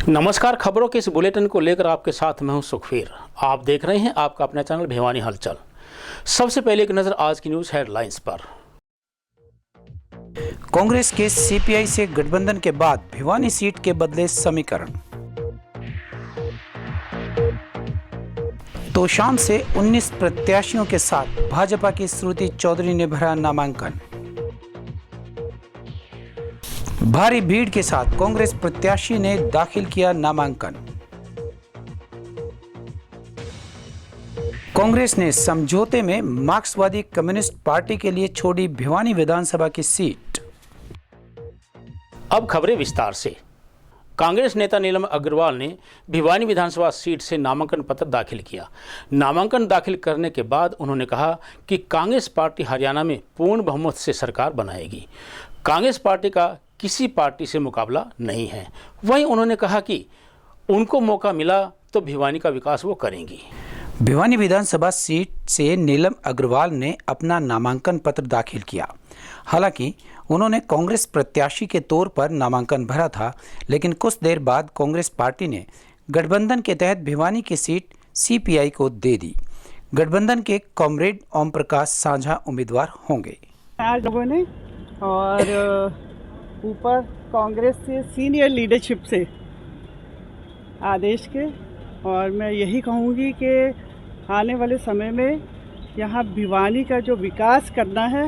नमस्कार। खबरों के इस बुलेटिन को लेकर आपके साथ मैं हूं सुखवीर। आप देख रहे हैं आपका अपना चैनल भिवानी हलचल। सबसे पहले एक नजर आज की न्यूज हेडलाइंस पर। कांग्रेस के सीपीआई से गठबंधन के बाद भिवानी सीट के बदले समीकरण। तोशाम से 19 प्रत्याशियों के साथ भाजपा की श्रुति चौधरी ने भरा नामांकन। भारी भीड़ के साथ कांग्रेस प्रत्याशी ने दाखिल किया नामांकन। कांग्रेस ने समझौते में मार्क्सवादी कम्युनिस्ट पार्टी के लिए छोड़ी भिवानी विधानसभा की सीट। अब खबरें विस्तार से। कांग्रेस नेता नीलम अग्रवाल ने भिवानी विधानसभा सीट से नामांकन पत्र दाखिल किया। नामांकन दाखिल करने के बाद उन्होंने कहा कि कांग्रेस पार्टी हरियाणा में पूर्ण बहुमत से सरकार बनाएगी। कांग्रेस पार्टी का किसी पार्टी से मुकाबला नहीं है। वहीं उन्होंने कहा कि उनको मौका मिला तो भिवानी का विकास वो करेंगी। भिवानी विधानसभा सीट से नीलम अग्रवाल ने अपना नामांकन पत्र दाखिल किया। हालांकि उन्होंने कांग्रेस प्रत्याशी के तौर पर नामांकन भरा था, लेकिन कुछ देर बाद कांग्रेस पार्टी ने गठबंधन के तहत भिवानी की सीट सीपीआई को दे दी। गठबंधन के कॉमरेड ओम प्रकाश साझा उम्मीदवार होंगे। आज लोगों ने और ऊपर कांग्रेस से सीनियर लीडरशिप से आदेश के, और मैं यही कहूँगी कि आने वाले समय में यहाँ भिवानी का जो विकास करना है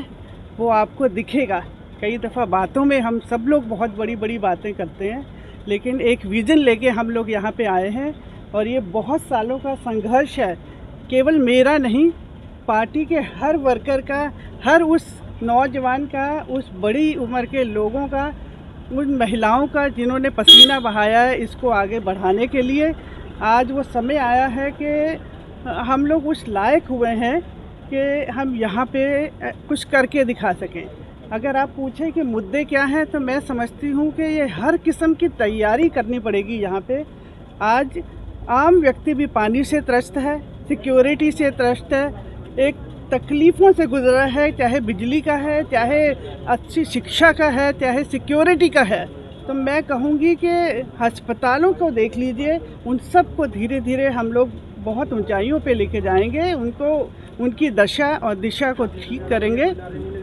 वो आपको दिखेगा। कई दफ़ा बातों में हम सब लोग बहुत बड़ी बड़ी बातें करते हैं, लेकिन एक विज़न लेके हम लोग यहाँ पे आए हैं और ये बहुत सालों का संघर्ष है। केवल मेरा नहीं, पार्टी के हर वर्कर का, हर उस नौजवान का, उस बड़ी उम्र के लोगों का, उन महिलाओं का जिन्होंने पसीना बहाया है इसको आगे बढ़ाने के लिए। आज वो समय आया है कि हम लोग उस लायक हुए हैं कि हम यहाँ पे कुछ करके दिखा सकें। अगर आप पूछें कि मुद्दे क्या हैं, तो मैं समझती हूँ कि ये हर किस्म की तैयारी करनी पड़ेगी यहाँ पे। आज आम व्यक्ति भी पानी से त्रस्त है, सिक्योरिटी से त्रस्त है, एक तकलीफ़ों से गुजरा है, चाहे बिजली का है, चाहे अच्छी शिक्षा का है, चाहे सिक्योरिटी का है। तो मैं कहूँगी कि अस्पतालों को देख लीजिए, उन सब को धीरे धीरे हम लोग बहुत ऊंचाइयों पे लेके जाएंगे, उनको उनकी दशा और दिशा को ठीक करेंगे।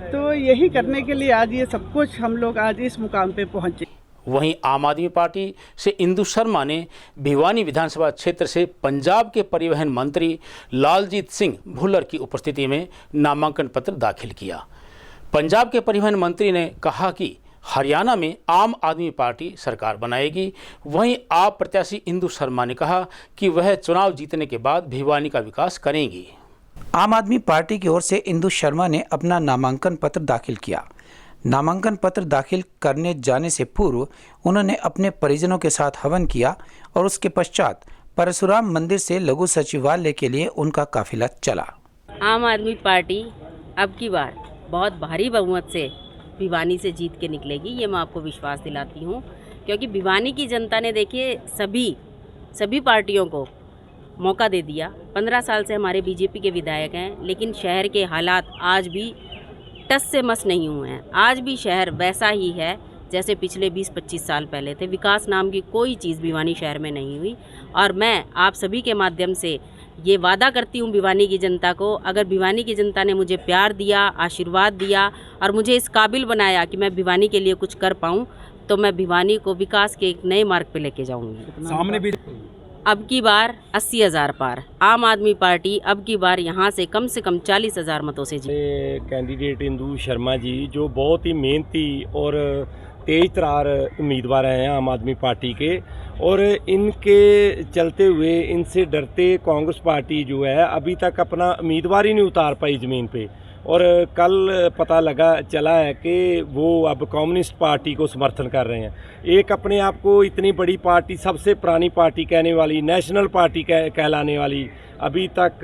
तो यही करने के लिए आज ये सब कुछ हम लोग आज इस मुकाम पे पहुँचे। वहीं आम आदमी पार्टी से इंदु शर्मा ने भिवानी विधानसभा क्षेत्र से पंजाब के परिवहन मंत्री लालजीत सिंह भुल्लर की उपस्थिति में नामांकन पत्र दाखिल किया। पंजाब के परिवहन मंत्री ने कहा कि हरियाणा में आम आदमी पार्टी सरकार बनाएगी। वहीं आप प्रत्याशी इंदु शर्मा ने कहा कि वह चुनाव जीतने के बाद भिवानी का विकास करेंगी। आम आदमी पार्टी की ओर से इंदु शर्मा ने अपना नामांकन पत्र दाखिल किया। नामांकन पत्र दाखिल करने जाने से पूर्व उन्होंने अपने परिजनों के साथ हवन किया और उसके पश्चात परशुराम मंदिर से लघु सचिवालय के लिए उनका काफिला चला। आम आदमी पार्टी अब की बार बहुत भारी बहुमत से भिवानी से जीत के निकलेगी, ये मैं आपको विश्वास दिलाती हूँ। क्योंकि भिवानी की जनता ने देखिए सभी पार्टियों को मौका दे दिया। 15 साल से हमारे बीजेपी के विधायक हैं, लेकिन शहर के हालात आज भी टस से मस नहीं हुए हैं। आज भी शहर वैसा ही है जैसे पिछले 20-25 साल पहले थे। विकास नाम की कोई चीज़ भिवानी शहर में नहीं हुई। और मैं आप सभी के माध्यम से ये वादा करती हूँ भिवानी की जनता को, अगर भिवानी की जनता ने मुझे प्यार दिया, आशीर्वाद दिया और मुझे इस काबिल बनाया कि मैं भिवानी के लिए कुछ कर पाऊँ, तो मैं भिवानी को विकास के एक नए मार्ग पे लेके जाऊँगी। सामने भी अब की बार 80,000 पार आम आदमी पार्टी अब की बार यहाँ से कम 40,000 मतों से जीती। कैंडिडेट इंदु शर्मा जी जो बहुत ही मेहनती और तेज तरार उम्मीदवार हैं आम आदमी पार्टी के, और इनके चलते हुए इनसे डरते कांग्रेस पार्टी जो है अभी तक अपना उम्मीदवार ही नहीं उतार पाई ज़मीन पे। और कल पता चला है कि वो अब कम्युनिस्ट पार्टी को समर्थन कर रहे हैं। एक अपने आप को इतनी बड़ी पार्टी, सबसे पुरानी पार्टी कहने वाली, नेशनल पार्टी कहलाने वाली, अभी तक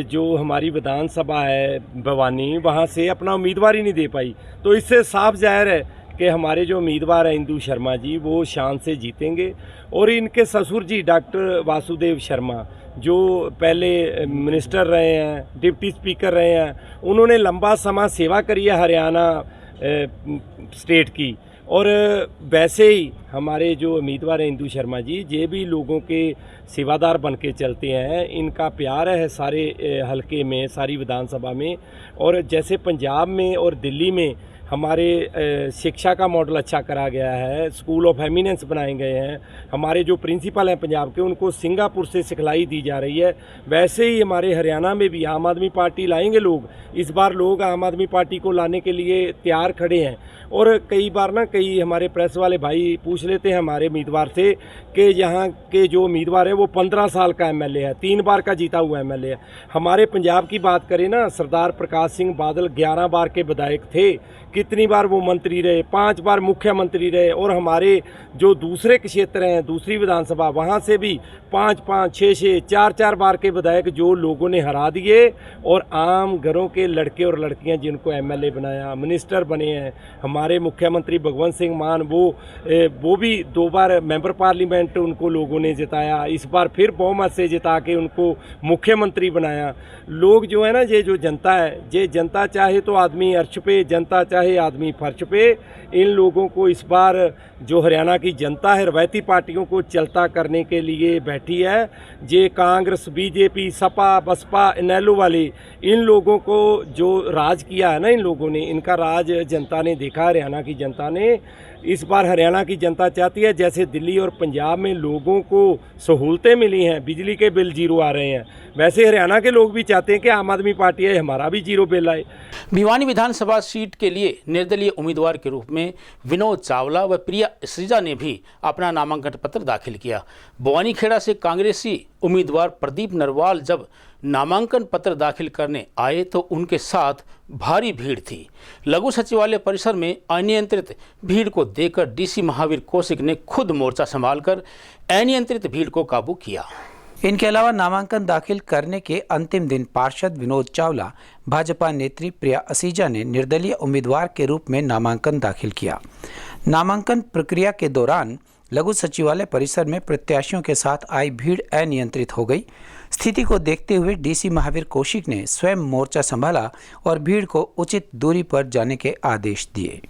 जो हमारी विधानसभा है भिवानी, वहाँ से अपना उम्मीदवार ही नहीं दे पाई। तो इससे साफ जाहिर है कि हमारे जो उम्मीदवार हैं इंदु शर्मा जी वो शान से जीतेंगे। और इनके ससुर जी डॉक्टर वासुदेव शर्मा जो पहले मिनिस्टर रहे हैं, डिप्टी स्पीकर रहे हैं, उन्होंने लंबा समय सेवा करी है हरियाणा स्टेट की, और वैसे ही हमारे जो उम्मीदवार हैं इंदू शर्मा जी, ये भी लोगों के सेवादार बन के चलते हैं। इनका प्यार है सारे हलके में, सारी विधानसभा में। और जैसे पंजाब में और दिल्ली में हमारे शिक्षा का मॉडल अच्छा करा गया है, स्कूल ऑफ एमिनेंस बनाए गए हैं, हमारे जो प्रिंसिपल हैं पंजाब के उनको सिंगापुर से सिखलाई दी जा रही है, वैसे ही हमारे हरियाणा में भी आम आदमी पार्टी लाएंगे लोग। इस बार लोग आम आदमी पार्टी को लाने के लिए तैयार खड़े हैं। और कई बार ना कई हमारे प्रेस वाले भाई पूछ लेते हैं हमारे उम्मीदवार से कि यहाँ के जो उम्मीदवार है वो 15 साल का एमएलए है, 3 बार का जीता हुआ एमएलए है। हमारे पंजाब की बात करें ना, सरदार प्रकाश सिंह बादल 11 बार के विधायक थे, कितनी बार वो मंत्री रहे, 5 बार मुख्यमंत्री रहे। और हमारे जो दूसरे क्षेत्र हैं, दूसरी विधानसभा, वहाँ से भी 5-5, 6-6, 4-4 बार के विधायक जो लोगों ने हरा दिए। और आम घरों के लड़के और लड़कियां जिनको एमएलए बनाया, मिनिस्टर बने हैं। हमारे मुख्यमंत्री भगवंत सिंह मान वो भी 2 बार मेंबर पार्लियामेंट उनको लोगों ने जिताया, इस बार फिर बहुमत से जिता के उनको मुख्यमंत्री बनाया। लोग जो है ना, ये जो जनता है, ये जनता चाहे तो आदमी अर्श पे, जनता चाहे आदमी फर्श पे। इन लोगों को इस बार जो हरियाणा की जनता है रवायती पार्टियों को चलता करने के लिए बैठी है। ये कांग्रेस, बीजेपी, सपा, बसपा, इनेलो वाले, इन लोगों को जो राज किया है ना, इन लोगों ने, इनका राज जनता ने देखा, हरियाणा की जनता ने। इस बार हरियाणा की जनता चाहती है जैसे दिल्ली और पंजाब में लोगों को सहूलतें मिली हैं, बिजली के बिल 0 आ रहे हैं, वैसे हरियाणा के लोग भी चाहते हैं कि आम आदमी पार्टी है, हमारा भी 0 बिल आए। भिवानी विधानसभा सीट के लिए निर्दलीय उम्मीदवार के रूप में विनोद चावला व प्रिया सृजा ने भी अपना नामांकन पत्र दाखिल किया। बवानीखेड़ा से कांग्रेसी उम्मीदवार प्रदीप नरवाल जब नामांकन पत्र दाखिल करने आए तो उनके साथ भारी भीड़ थी। लघु सचिवालय परिसर में अनियंत्रित भीड़ को देखकर डीसी महावीर कौशिक ने खुद मोर्चा संभालकर अनियंत्रित भीड़ को काबू किया। इनके अलावा नामांकन दाखिल करने के अंतिम दिन पार्षद विनोद चावला, भाजपा नेत्री प्रिया असीजा ने निर्दलीय उम्मीदवार के रूप में नामांकन दाखिल किया। नामांकन प्रक्रिया के दौरान लघु सचिवालय परिसर में प्रत्याशियों के साथ आई भीड़ अनियंत्रित हो गई। स्थिति को देखते हुए डीसी महावीर कौशिक ने स्वयं मोर्चा संभाला और भीड़ को उचित दूरी पर जाने के आदेश दिए।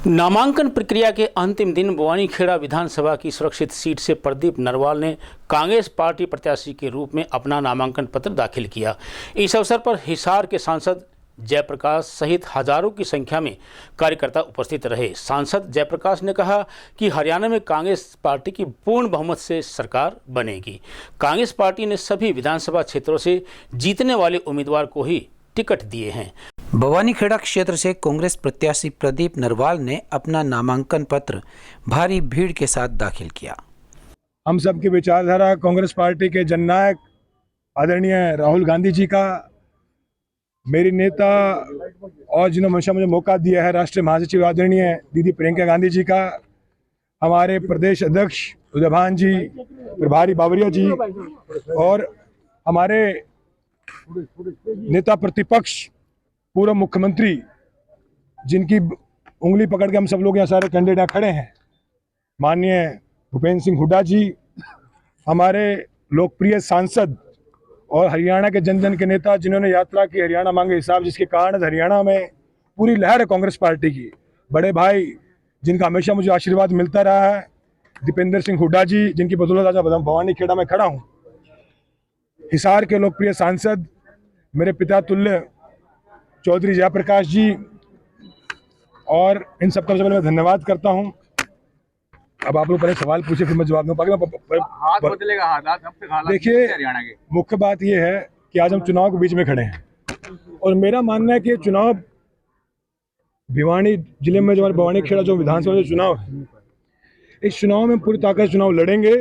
नामांकन प्रक्रिया के अंतिम दिन बवानीखेड़ा विधानसभा की सुरक्षित सीट से प्रदीप नरवाल ने कांग्रेस पार्टी प्रत्याशी के रूप में अपना नामांकन पत्र दाखिल किया। इस अवसर पर हिसार के सांसद जयप्रकाश सहित हजारों की संख्या में कार्यकर्ता उपस्थित रहे। सांसद जयप्रकाश ने कहा कि हरियाणा में कांग्रेस पार्टी की पूर्ण बहुमत से सरकार बनेगी। कांग्रेस पार्टी ने सभी विधानसभा क्षेत्रों से जीतने वाले उम्मीदवार को ही टिकट दिए हैं। बवानीखेड़ा क्षेत्र से कांग्रेस प्रत्याशी प्रदीप नरवाल ने अपना नामांकन पत्र भारी भीड़ के साथ दाखिल किया। हम सब की विचारधारा कांग्रेस पार्टी के जननायक आदरणीय राहुल गांधी जी का, मेरी नेता और जिन्होंने हमेशा मुझे मौका दिया है राष्ट्रीय महासचिव आदरणीय दीदी प्रियंका गांधी जी का, हमारे प्रदेश अध्यक्ष उदयभान जी, प्रभारी बावरिया जी, और हमारे नेता प्रतिपक्ष पूर्व मुख्यमंत्री जिनकी उंगली पकड़ के हम सब लोग यहाँ सारे कैंडिडेट खड़े हैं, माननीय भूपेंद्र सिंह हुड्डा जी, हमारे लोकप्रिय सांसद और हरियाणा के जन जन के नेता जिन्होंने यात्रा की हरियाणा मांगे हिसाब, जिसके कारण हरियाणा में पूरी लहर है कांग्रेस पार्टी की। बड़े भाई जिनका हमेशा मुझे आशीर्वाद मिलता रहा है, दीपेंद्र सिंह हुड्डा जी, जिनकी बदौलत आज भवानीखेड़ा में खड़ा हूँ। हिसार के लोकप्रिय सांसद मेरे पिता तुल्य चौधरी जयप्रकाश जी, और इन सबका सबसे पहले मैं धन्यवाद करता हूं। अब आप लोग पहले सवाल पूछे फिर मैं जवाब दूं। हाथ बदलेगा, हाथ देखिए, मुख्य बात यह है कि आज हम चुनाव के बीच में खड़े हैं और मेरा मानना है कि चुनाव भिवानी जिले में जो हमारे बवानीखेड़ा जो विधानसभा जो चुनाव है, इस चुनाव में पूरी ताकत चुनाव लड़ेंगे।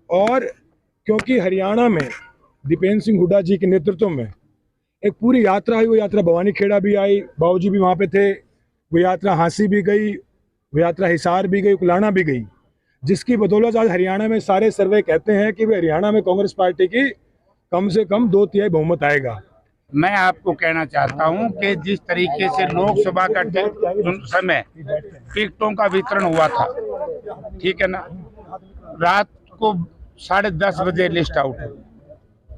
और क्योंकि हरियाणा में दीपेंद्र सिंह हुड्डा जी के नेतृत्व में एक पूरी यात्रा आई, वो यात्रा बवानीखेड़ा भी आई, बाबूजी भी वहाँ पे थे, वो यात्रा हांसी भी गई, वो यात्रा हिसार भी गई, कुलाना भी गई, जिसकी बदौलत आज हरियाणा में सारे सर्वे कहते हैं कि वे हरियाणा में कांग्रेस पार्टी की कम से कम 2/3 बहुमत आएगा। मैं आपको कहना चाहता हूं कि जिस तरीके से लोकसभा का समय टिकटों का वितरण हुआ था, ठीक है ना, रात को 10:30 बजे लिस्ट आउट हुई।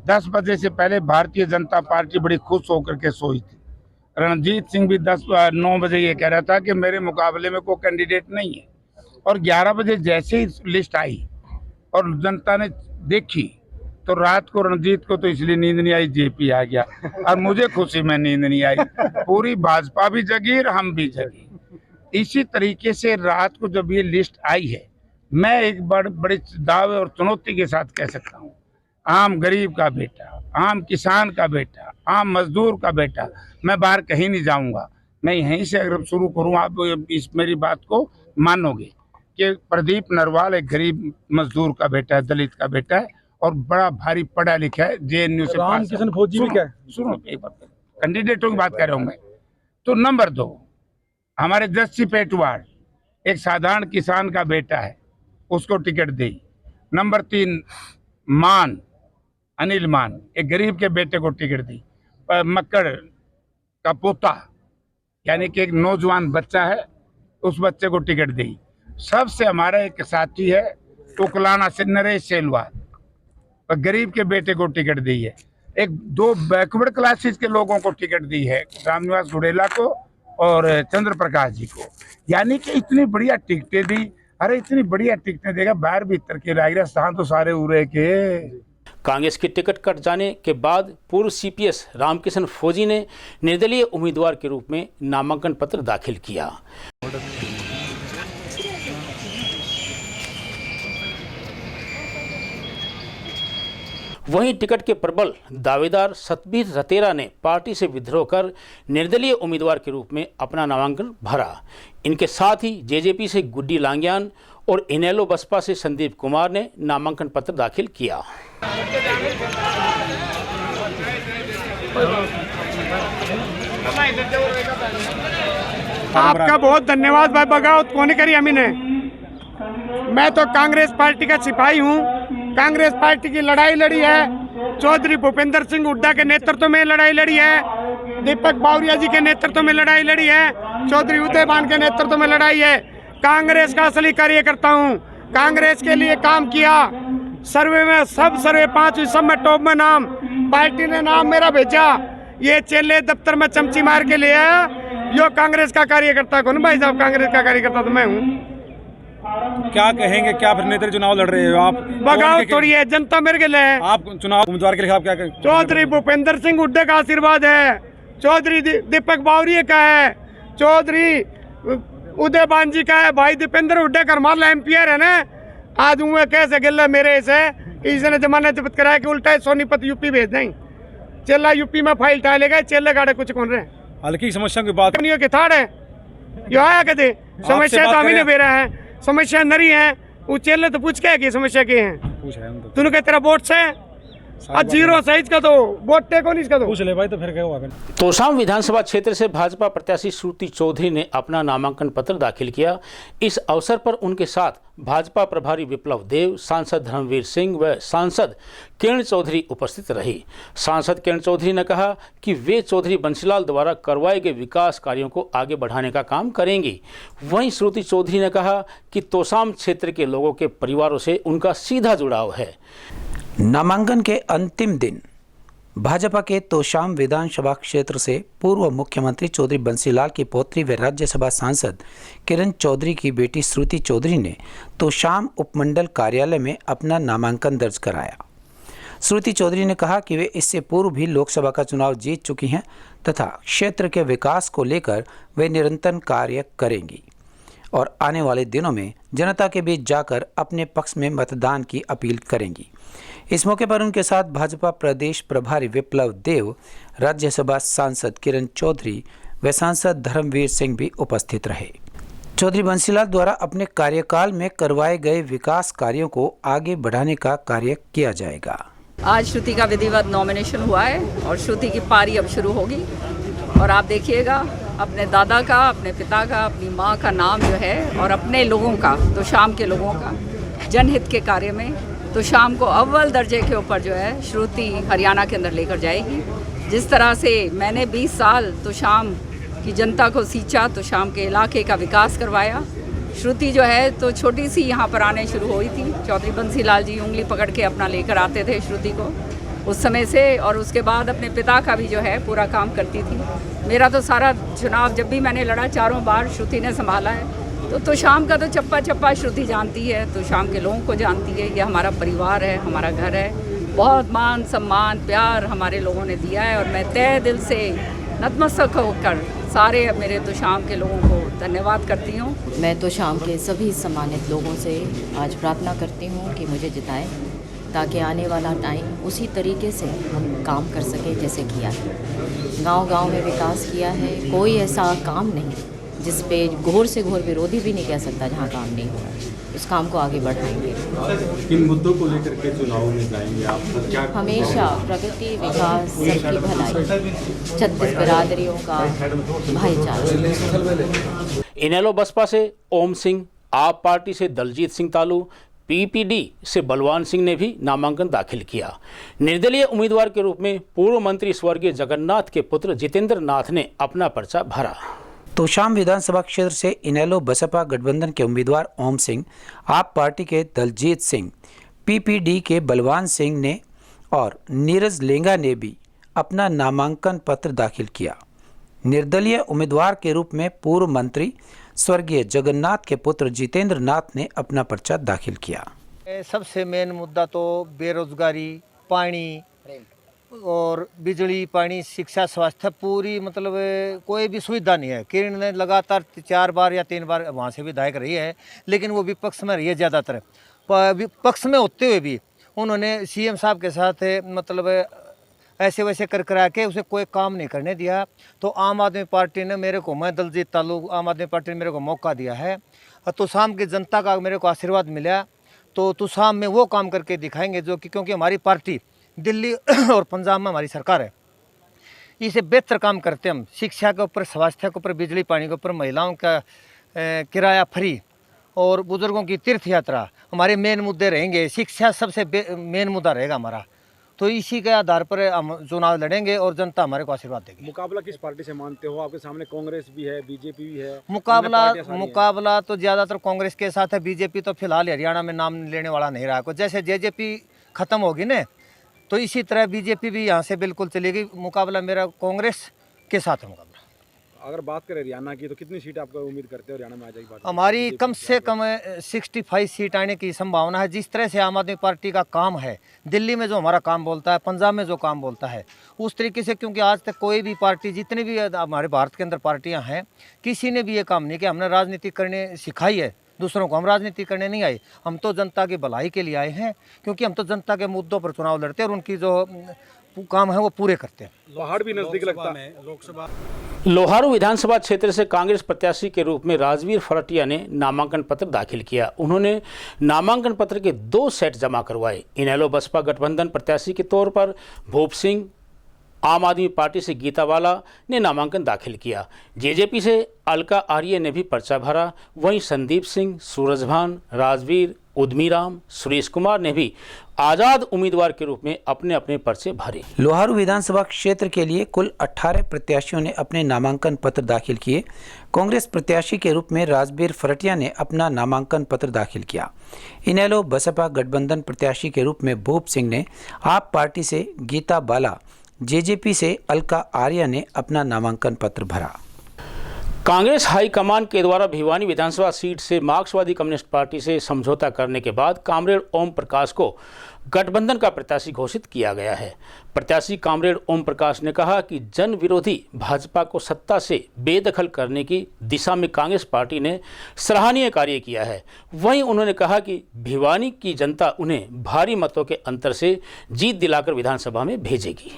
10 बजे से पहले भारतीय जनता पार्टी बड़ी खुश होकर के सोई थी। रणजीत सिंह भी 9 बजे ये कह रहा था कि मेरे मुकाबले में कोई कैंडिडेट नहीं है, और 11 बजे जैसे ही लिस्ट आई और जनता ने देखी तो रात को रणजीत को तो इसलिए नींद नहीं आई, जेपी आ गया, और मुझे खुशी में नींद नहीं आई। पूरी भाजपा भी जगी और हम भी जगी। इसी तरीके से रात को जब ये लिस्ट आई है, मैं एक बड़े दावे और चुनौती के साथ कह सकता हूँ, आम गरीब का बेटा, आम किसान का बेटा, आम मजदूर का बेटा, मैं बाहर कहीं नहीं जाऊंगा। मैं यहीं से अगर शुरू करूँ, आप इस मेरी बात को मानोगे कि प्रदीप नरवाल एक गरीब मजदूर का बेटा है, दलित का बेटा है, और बड़ा भारी पढ़ा लिखा है, JNU से राम किशन फौजी भी क्या है? सुनो एक बात, कैंडिडेटों की बात कर रहा हूँ मैं। तो नंबर 2, हमारे जस्सी पेटवाड़ एक साधारण किसान का बेटा है, उसको टिकट दी। नंबर 3, मान अनिल मान एक गरीब के बेटे को टिकट दी। मक्कड़ का पोता यानी कि एक नौजवान बच्चा है, उस बच्चे को टिकट दी। सबसे हमारा एक साथी है उकलाना से नरेश सेलवाल, गरीब के बेटे को टिकट दी है। 2 बैकवर्ड क्लासेस के लोगों को टिकट दी है, रामनिवास घुड़ेला को और चंद्र प्रकाश जी को। यानी कि इतनी बढ़िया टिकटें दी। अरे इतनी बढ़िया टिकटें देगा, बाहर भीतर के राजस्थान तो सारे उरे के। कांग्रेस की टिकट कट जाने के बाद पूर्व CPS रामकिशन फौजी ने निर्दलीय उम्मीदवार के रूप में नामांकन पत्र दाखिल किया। वहीं टिकट के प्रबल दावेदार सतबीर रतेरा ने पार्टी से विद्रोह कर निर्दलीय उम्मीदवार के रूप में अपना नामांकन भरा। इनके साथ ही JJP से गुड्डी लांग्यान और इनेलो बसपा से संदीप कुमार ने नामांकन पत्र दाखिल किया। आपका बहुत धन्यवाद भाई, बगावत कौन करी हमी ने। मैं तो कांग्रेस पार्टी का सिपाही हूँ। कांग्रेस पार्टी की लड़ाई लड़ी है, चौधरी भूपेंद्र सिंह हुड्डा के नेतृत्व में लड़ाई लड़ी है, दीपक बावरिया जी के नेतृत्व में लड़ाई लड़ी है, चौधरी उदयभान के नेतृत्व में लड़ाई है। कांग्रेस का असली कार्यकर्ता हूँ, कांग्रेस के लिए काम किया। सर्वे में सर्वे 5 सब में टॉप में नाम, पार्टी ने नाम मेरा भेजा। ये चेले दफ्तर में चमची मार के ले आया, यो कांग्रेस का कार्यकर्ता कौन भाई साहब? कांग्रेस का कार्यकर्ता तो मैं हूँ। क्या कहेंगे, क्या फिर नेता चुनाव लड़ रहे हो आप? बगाओ थोड़ी है, जनता मेरे के लिए। आप चुनाव उम्मीदवार के लिए आप क्या कहेंगे? चौधरी भूपेंद्र सिंह हुड्डा का आशीर्वाद है, चौधरी दीपक बावरिया का है, चौधरी उदयभान जी का है। भाई दीपेंद्र हुड्डा का मामला एम्पियर है ना, आज हुए कैसे गिल्ला मेरे से इसने जमाने जब्त कराया कि उल्टा सोनीपत यूपी भेज दें। चेला यूपी में फाइल टाले लेगा, चेले गाड़े कुछ कौन रहे। हल्की समस्या की बात नहीं के थाड़ है, यो आया कहते समस्या तो हम ही ने बेरा है, समस्या नरी है। वो चेले तो पूछ के समस्या के हैं, पूछ रहे हैं तूने कह तेरा वोट से जीरो साइज का तो वोट टेको नहीं इसका तो पूछ ले भाई, तो फिर क्या हुआ? तोशाम विधानसभा क्षेत्र से भाजपा प्रत्याशी श्रुति चौधरी ने अपना नामांकन पत्र दाखिल किया। इस अवसर पर उनके साथ भाजपा प्रभारी विप्लव देव, सांसद धर्मवीर सिंह व सांसद किरण चौधरी उपस्थित रही। सांसद किरण चौधरी ने कहा कि वे चौधरी बंसीलाल द्वारा करवाए गए विकास कार्यों को आगे बढ़ाने का काम करेंगी। वहीं श्रुति चौधरी ने कहा कि तोशाम क्षेत्र के लोगों के परिवारों से उनका सीधा जुड़ाव है। नामांकन के अंतिम दिन भाजपा के तोशाम विधानसभा क्षेत्र से पूर्व मुख्यमंत्री चौधरी बंसीलाल की पौत्री व राज्यसभा सांसद किरण चौधरी की बेटी श्रुति चौधरी ने तोशाम उपमंडल कार्यालय में अपना नामांकन दर्ज कराया। श्रुति चौधरी ने कहा कि वे इससे पूर्व भी लोकसभा का चुनाव जीत चुकी हैं तथा क्षेत्र के विकास को लेकर वे निरंतर कार्य करेंगी और आने वाले दिनों में जनता के बीच जाकर अपने पक्ष में मतदान की अपील करेंगी। इस मौके पर उनके साथ भाजपा प्रदेश प्रभारी विप्लव देव, राज्यसभा सांसद किरण चौधरी व सांसद धर्मवीर सिंह भी उपस्थित रहे। चौधरी बंसीलाल द्वारा अपने कार्यकाल में करवाए गए विकास कार्यों को आगे बढ़ाने का कार्य किया जाएगा। आज श्रुति का विधिवत नॉमिनेशन हुआ है और श्रुति की पारी अब शुरू होगी और आप देखिएगा अपने दादा का, अपने पिता का, अपनी माँ का नाम जो है और अपने लोगों का, तो शाम के लोगों का जनहित के कार्य में तो शाम को अव्वल दर्जे के ऊपर जो है श्रुति हरियाणा के अंदर लेकर जाएगी। जिस तरह से मैंने 20 साल तो शाम की जनता को सींचा, तो शाम के इलाके का विकास करवाया। श्रुति जो है तो छोटी सी यहाँ पर आने शुरू हुई थी, चौधरी बंसीलाल जी उंगली पकड़ के अपना लेकर आते थे श्रुति को। उस समय से, और उसके बाद अपने पिता का भी जो है पूरा काम करती थी। मेरा तो सारा चुनाव जब भी मैंने लड़ा 4 बार श्रुति ने संभाला है। तो शाम का तो चप्पा चप्पा श्रुति जानती है, तो शाम के लोगों को जानती है। ये हमारा परिवार है, हमारा घर है। बहुत मान सम्मान प्यार हमारे लोगों ने दिया है, और मैं तहे दिल से नतमस्तक होकर सारे मेरे तो शाम के लोगों को धन्यवाद करती हूँ। मैं तो शाम के सभी सम्मानित लोगों से आज प्रार्थना करती हूँ कि मुझे जिताएं, ताकि आने वाला टाइम उसी तरीके से हम काम कर सकें जैसे किया है। गांव-गांव में विकास किया है, कोई ऐसा काम नहीं जिस पे घोर से घोर विरोधी भी नहीं कह सकता जहां काम नहीं हुआ। उस काम को आगे बढ़ाएंगे। किन मुद्दों को लेकर के चुनाव में जाएंगे आप? क्या हमेशा प्रगति, विकास, सबकी भलाई, 36 बिरादरियों का भाईचारा। इनेलो बसपा से ओम सिंह, आप पार्टी से दलजीत सिंह तालू, पीपीडी से बलवान सिंह ने भी नामांकन दाखिल किया। निर्दलीय उम्मीदवार के रूप में पूर्व मंत्री स्वर्गीय जगन्नाथ के पुत्र जितेंद्र नाथ ने अपना पर्चा भरा। तोशाम विधानसभा क्षेत्र से इनेलो बसपा गठबंधन के उम्मीदवार ओम सिंह, आप पार्टी के दलजीत सिंह, पीपीडी के बलवान सिंह ने और नीरज लेंगा ने भी अपना नामांकन पत्र दाखिल किया। निर्दलीय उम्मीदवार के रूप में पूर्व मंत्री स्वर्गीय जगन्नाथ के पुत्र जितेंद्र नाथ ने अपना पर्चा दाखिल किया। सबसे मेन मुद्दा तो बेरोजगारी, पानी और बिजली, पानी, शिक्षा, स्वास्थ्य, पूरी मतलब कोई भी सुविधा नहीं है। किरण ने लगातार 4 बार या 3 बार वहाँ से विधायक रही है, लेकिन वो विपक्ष में रही है ज़्यादातर। विपक्ष में होते हुए भी उन्होंने सीएम साहब के साथ मतलब ऐसे वैसे कर करा के उसे कोई काम नहीं करने दिया। तो आम आदमी पार्टी ने मेरे को, मैं दलजीत तालू, आम आदमी पार्टी ने मेरे को मौका दिया है। तो शाम की जनता का मेरे को आशीर्वाद मिला, तो शाम में वो काम करके दिखाएंगे जो कि, क्योंकि हमारी पार्टी दिल्ली और पंजाब में हमारी सरकार है, इसे बेहतर काम करते हम। शिक्षा के ऊपर, स्वास्थ्य के ऊपर, बिजली पानी के ऊपर, महिलाओं का किराया फ्री और बुजुर्गों की तीर्थ यात्रा हमारे मेन मुद्दे रहेंगे। शिक्षा सबसे मेन मुद्दा रहेगा हमारा। तो इसी के आधार पर हम चुनाव लड़ेंगे और जनता हमारे को आशीर्वाद देगी। मुकाबला किस पार्टी से मानते हो? आपके सामने कांग्रेस भी है, बीजेपी भी है। मुकाबला तो ज़्यादातर कांग्रेस के साथ है। बीजेपी तो फिलहाल हरियाणा में नाम लेने वाला नहीं रहा। जैसे जेजेपी खत्म होगी ना, तो इसी तरह बीजेपी भी यहाँ से बिल्कुल चलेगी। मुकाबला मेरा कांग्रेस के साथ है। मुकाबला अगर बात करें हरियाणा की, तो कितनी सीट आप उम्मीद करते हो हरियाणा में आ जाएगी? हमारी कम से कम 65 सीट आने की संभावना है। जिस तरह से आम आदमी पार्टी का काम है, दिल्ली में जो हमारा काम बोलता है, पंजाब में जो काम बोलता है, उस तरीके से, क्योंकि आज तक कोई भी पार्टी, जितनी भी हमारे भारत के अंदर पार्टियां हैं, किसी ने भी ये काम नहीं किया। हमने राजनीति करने सिखाई है दूसरों को, हम राजनीति करने नहीं आए। हम तो जनता की भलाई के लिए आए हैं, क्योंकि हम तो जनता के मुद्दों पर चुनाव लड़ते हैं और उनकी जो काम है वो पूरे करते हैं। लोहार भी नजदीक लगता है। लोकसभा लोहारू विधानसभा क्षेत्र से कांग्रेस प्रत्याशी के रूप में राजवीर फरटिया ने नामांकन पत्र दाखिल किया। उन्होंने नामांकन पत्र के 2 सेट जमा करवाए। इनेलो बसपा गठबंधन प्रत्याशी के तौर पर भूप सिंह, आम आदमी पार्टी से गीता वाला ने नामांकन दाखिल किया। जेजेपी से अलका आर्य ने भी पर्चा भरा। वहीं संदीप सिंह, सूरजभान, राजवीर, उद्मीराम, सुरेश कुमार ने भी आज़ाद उम्मीदवार के रूप में अपने अपने पर्चे भरे। लोहारू विधानसभा क्षेत्र के लिए कुल 18 प्रत्याशियों ने अपने नामांकन पत्र दाखिल किए। कांग्रेस प्रत्याशी के रूप में राजवीर फरटिया ने अपना नामांकन पत्र दाखिल किया। इनेलो बसपा गठबंधन प्रत्याशी के रूप में भूप सिंह ने, आप पार्टी से गीता बाला, जेजेपी से अलका आर्य ने अपना नामांकन पत्र भरा। कांग्रेस हाईकमान के द्वारा भिवानी विधानसभा सीट से मार्क्सवादी कम्युनिस्ट पार्टी से समझौता करने के बाद कामरेड ओम प्रकाश को गठबंधन का प्रत्याशी घोषित किया गया है। प्रत्याशी कामरेड ओम प्रकाश ने कहा कि जन विरोधी भाजपा को सत्ता से बेदखल करने की दिशा में कांग्रेस पार्टी ने सराहनीय कार्य किया है। वहीं उन्होंने कहा कि भिवानी की जनता उन्हें भारी मतों के अंतर से जीत दिलाकर विधानसभा में भेजेगी।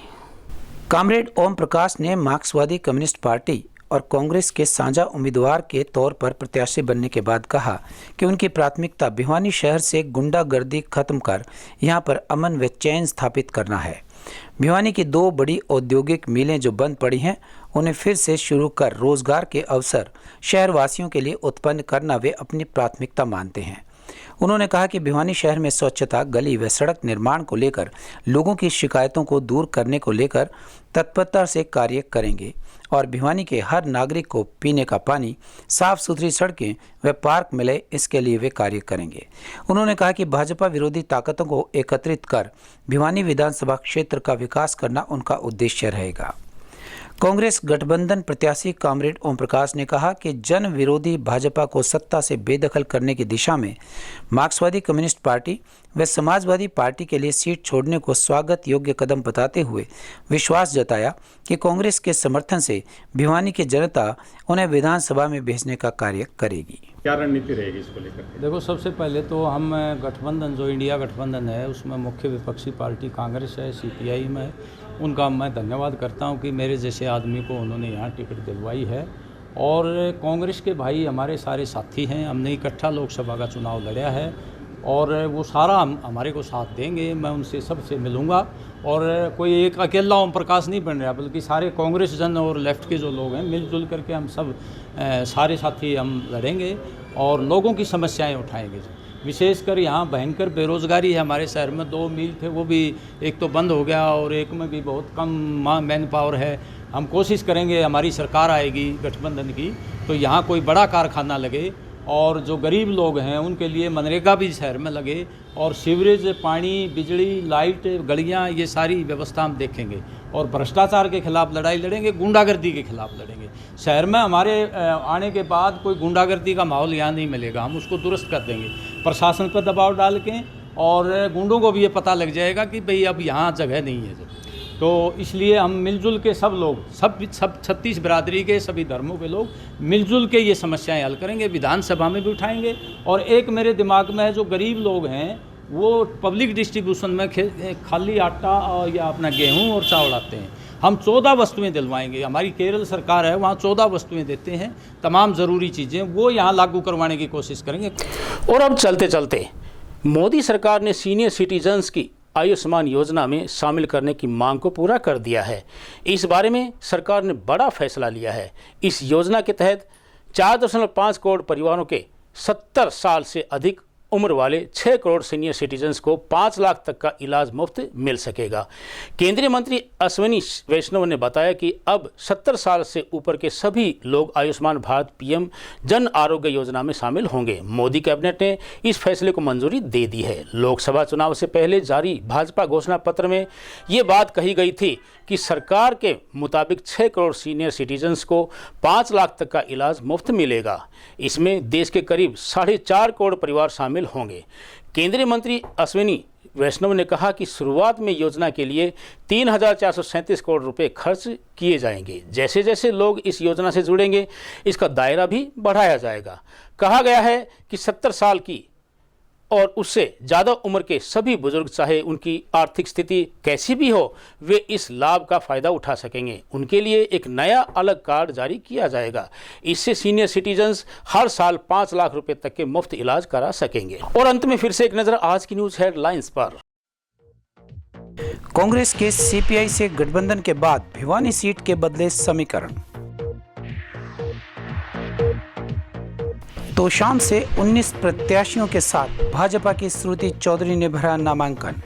कामरेड ओम प्रकाश ने मार्क्सवादी कम्युनिस्ट पार्टी और कांग्रेस के साझा उम्मीदवार के तौर पर प्रत्याशी बनने के बाद कहा कि उनकी प्राथमिकता भिवानी शहर से गुंडागर्दी खत्म कर यहां पर अमन व चैन स्थापित करना है। भिवानी की 2 बड़ी औद्योगिक मिलें जो बंद पड़ी हैं, उन्हें फिर से शुरू कर रोजगार के अवसर शहरवासियों के लिए उत्पन्न करना वे अपनी प्राथमिकता मानते हैं। उन्होंने कहा कि भिवानी शहर में स्वच्छता, गली व सड़क निर्माण को लेकर लोगों की शिकायतों को दूर करने को लेकर तत्परता से कार्य करेंगे और भिवानी के हर नागरिक को पीने का पानी, साफ सुथरी सड़कें व पार्क मिले, इसके लिए वे कार्य करेंगे। उन्होंने कहा कि भाजपा विरोधी ताकतों को एकत्रित कर भिवानी विधानसभा क्षेत्र का विकास करना उनका उद्देश्य रहेगा। कांग्रेस गठबंधन प्रत्याशी कॉमरेड ओम प्रकाश ने कहा कि जन विरोधी भाजपा को सत्ता से बेदखल करने की दिशा में मार्क्सवादी कम्युनिस्ट पार्टी व समाजवादी पार्टी के लिए सीट छोड़ने को स्वागत योग्य कदम बताते हुए विश्वास जताया कि कांग्रेस के समर्थन से भिवानी की जनता उन्हें विधानसभा में भेजने का कार्य करेगी। क्या रणनीति रहेगी इसको लेकर? देखो, सबसे पहले तो हम गठबंधन जो इंडिया गठबंधन है उसमें मुख्य विपक्षी पार्टी कांग्रेस है, CPI में है, उनका मैं धन्यवाद करता हूं कि मेरे जैसे आदमी को उन्होंने यहां टिकट दिलवाई है। और कांग्रेस के भाई हमारे सारे साथी हैं, हमने इकट्ठा लोकसभा का चुनाव लड़ा है और वो सारा हमारे को साथ देंगे। मैं उनसे सबसे मिलूँगा और कोई एक अकेला ओम प्रकाश नहीं बन रहा, बल्कि सारे कांग्रेस जन और लेफ्ट के जो लोग हैं मिलजुल करके हम सब सारे साथी हम लड़ेंगे और लोगों की समस्याएं उठाएंगे। विशेषकर यहाँ भयंकर बेरोज़गारी है हमारे शहर में। 2 मिल थे, वो भी एक तो बंद हो गया और एक में भी बहुत कम मैन पावर है। हम कोशिश करेंगे, हमारी सरकार आएगी गठबंधन की तो यहाँ कोई बड़ा कारखाना लगे और जो गरीब लोग हैं उनके लिए मनरेगा भी शहर में लगे और सीवरेज, पानी, बिजली, लाइट, गलियाँ, ये सारी व्यवस्था हम देखेंगे और भ्रष्टाचार के खिलाफ लड़ाई लड़ेंगे, गुंडागर्दी के खिलाफ लड़ेंगे। शहर में हमारे आने के बाद कोई गुंडागर्दी का माहौल यहाँ नहीं मिलेगा, हम उसको दुरुस्त कर देंगे प्रशासन पर दबाव डाल के और गुंडों को भी ये पता लग जाएगा कि भाई अब यहाँ जगह नहीं है। तो इसलिए हम मिलजुल के सब लोग, सब 36 बिरादरी के सभी धर्मों के लोग मिलजुल के ये समस्याएं हल करेंगे, विधानसभा में भी उठाएंगे। और एक मेरे दिमाग में है, जो गरीब लोग हैं वो पब्लिक डिस्ट्रीब्यूशन में खाली आटा और या अपना गेहूं और चावल आते हैं, हम 14 वस्तुएं दिलवाएंगे। हमारी केरल सरकार है, वहाँ 14 वस्तुएं देते हैं, तमाम ज़रूरी चीज़ें वो यहाँ लागू करवाने की कोशिश करेंगे। और अब चलते चलते मोदी सरकार ने सीनियर सिटीजन्स की आयुष्मान योजना में शामिल करने की मांग को पूरा कर दिया है। इस बारे में सरकार ने बड़ा फैसला लिया है। इस योजना के तहत 4.5 करोड़ परिवारों के 70 साल से अधिक उम्र वाले 6 करोड़ सीनियर सिटीजन्स को 5 लाख तक का इलाज मुफ्त मिल सकेगा। केंद्रीय मंत्री अश्विनी वैष्णव ने बताया कि अब 70 साल से ऊपर के सभी लोग आयुष्मान भारत PM जन आरोग्य योजना में शामिल होंगे। मोदी कैबिनेट ने इस फैसले को मंजूरी दे दी है। लोकसभा चुनाव से पहले जारी भाजपा घोषणा पत्र में ये बात कही गई थी कि सरकार के मुताबिक 6 करोड़ सीनियर सिटीजन्स को 5 लाख तक का इलाज मुफ्त मिलेगा। इसमें देश के करीब 4.5 करोड़ परिवार शामिल होंगे। केंद्रीय मंत्री अश्विनी वैष्णव ने कहा कि शुरुआत में योजना के लिए 3,437 करोड़ रुपए खर्च किए जाएंगे। जैसे जैसे लोग इस योजना से जुड़ेंगे, इसका दायरा भी बढ़ाया जाएगा। कहा गया है कि 70 साल की और उससे ज़्यादा उम्र के सभी बुजुर्ग, चाहे उनकी आर्थिक स्थिति कैसी भी हो, वे इस लाभ का फ़ायदा उठा सकेंगे। उनके लिए एक नया अलग कार्ड जारी किया जाएगा। इससे सीनियर सिटीजन्स हर साल 5 लाख रुपए तक के मुफ्त इलाज करा सकेंगे। और अंत में फिर से एक नज़र आज की न्यूज़ हेडलाइंस पर। कांग्रेस के CPI से गठबंधन के बाद भिवानी सीट के बदले समीकरण। तो शाम से 19 प्रत्याशियों के साथ भाजपा की श्रुति चौधरी ने भरा नामांकन।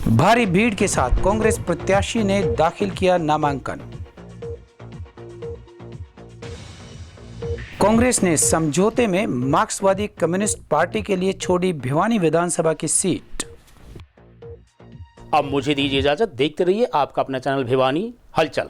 भारी भीड़ के साथ कांग्रेस प्रत्याशी ने दाखिल किया नामांकन। कांग्रेस ने समझौते में मार्क्सवादी कम्युनिस्ट पार्टी के लिए छोड़ी भिवानी विधानसभा की सीट। अब मुझे दीजिए इजाजत। देखते रहिए आपका अपना चैनल भिवानी हलचल।